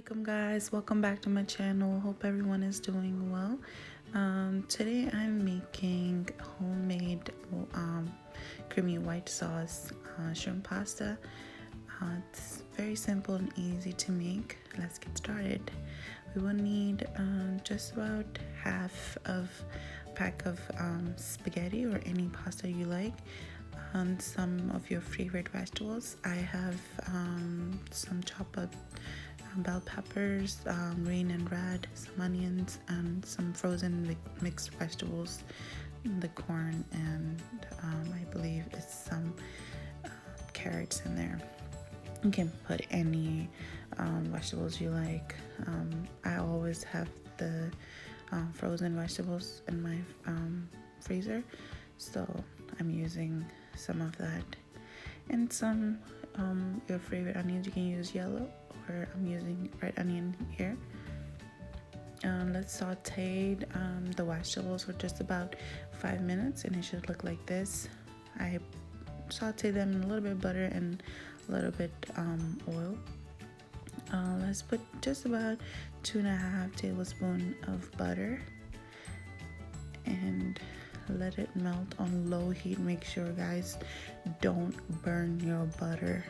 Assalamualaikum guys, welcome back to my channel. Hope everyone is doing well. Today I'm making homemade creamy white sauce shrimp pasta. It's very simple and easy to make. Let's get started. We will need just about half of a pack of spaghetti or any pasta you like, and some of your favorite vegetables. I have some chopped up bell peppers, green and red, some onions, and some frozen mixed vegetables, the corn, and I believe it's some carrots in there. You can put any vegetables you like. I always have the frozen vegetables in my freezer, so I'm using some of that, and some your favorite onions. You can use yellow, or I'm using red onion here. Let's saute the vegetables for just about 5 minutes, and it should look like this. I saute them in a little bit of butter and a little bit oil. Let's put just about 2.5 tablespoons of butter and let it melt on low heat. Make sure, guys, don't burn your butter.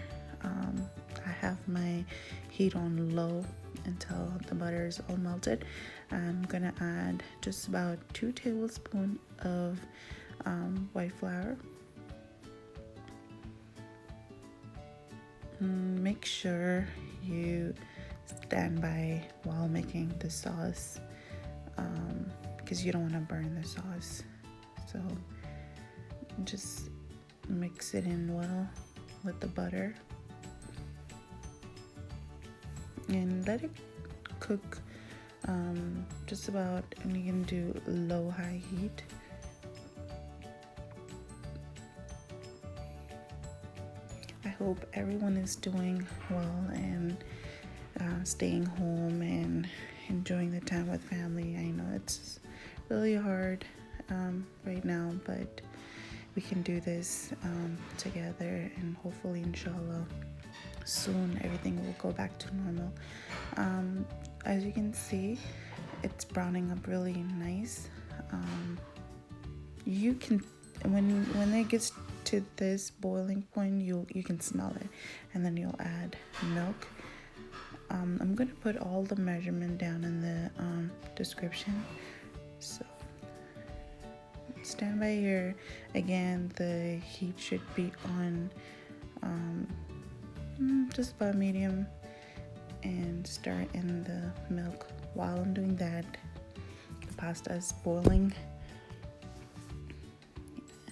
I have my heat on low until the butter is all melted. I'm gonna add just about 2 tablespoons of white flour. Make sure you stand by while making the sauce, because you don't want to burn the sauce. So just mix it in well with the butter and let it cook just about, and you can do low-high heat. I hope everyone is doing well and staying home and enjoying the time with family. I know it's really hard right now, but we can do this together, and hopefully, inshallah, soon everything will go back to normal. As you can see, it's browning up really nice. You can, when it gets to this boiling point, you can smell it, and then you'll add milk. I'm gonna put all the measurement down in the description, so stand by here. Again, the heat should be on just about medium, and start in the milk. While I'm doing that, the pasta is boiling,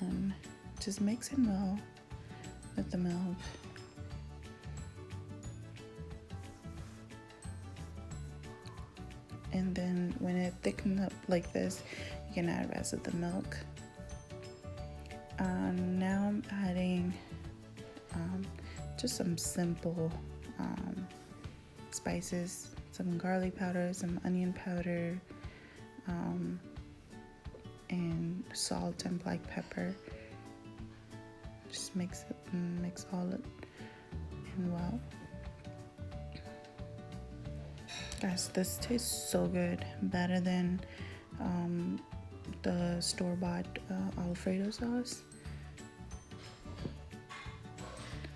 and just mix it well with the milk. And then when it thickens up like this, you can add the rest of the milk. Now I'm adding just some simple spices, some garlic powder, some onion powder, and salt and black pepper. Just mix all it in well. Guys, this tastes so good, better than the store-bought Alfredo sauce,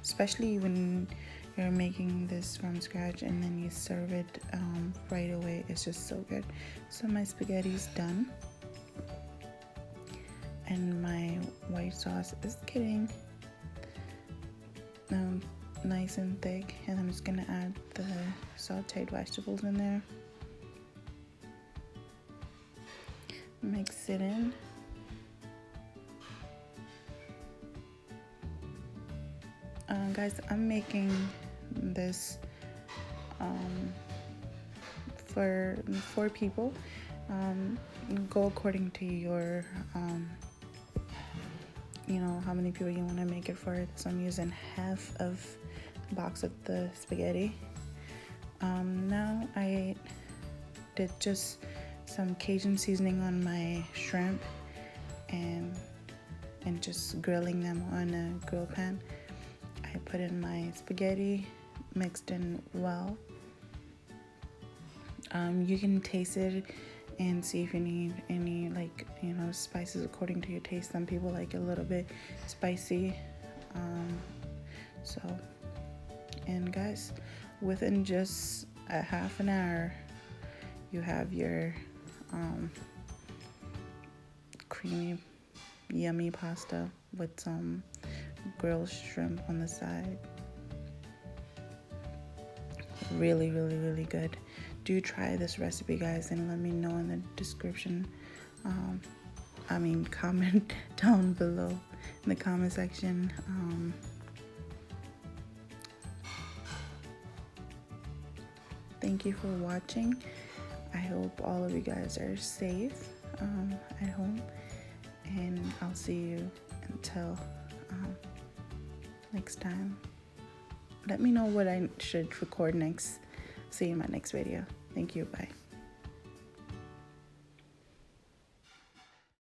especially when you're making this from scratch and then you serve it right away. It's just so good. So my spaghetti's done, and my white sauce is getting nice and thick, and I'm just gonna add the sauteed vegetables in there. Mix it in. Guys, I'm making this for 4 people. Go according to your how many people you want to make it for. So I'm using half of the box of the spaghetti. Now I did just some Cajun seasoning on my shrimp, and just grilling them on a grill pan. I put in my spaghetti, mixed in well, You can taste it and see if you need any, like, you know, spices according to your taste. Some people like it a little bit spicy. And guys, within just a half an hour, you have your creamy, yummy pasta with some grilled shrimp on the side. Really, really, really good. Do try this recipe, guys, and let me know in the description. Comment down below in the comment section. Thank you for watching. I hope all of you guys are safe at home, and I'll see you until next time. Let me know what I should record next. See you in my next video. Thank you. Bye.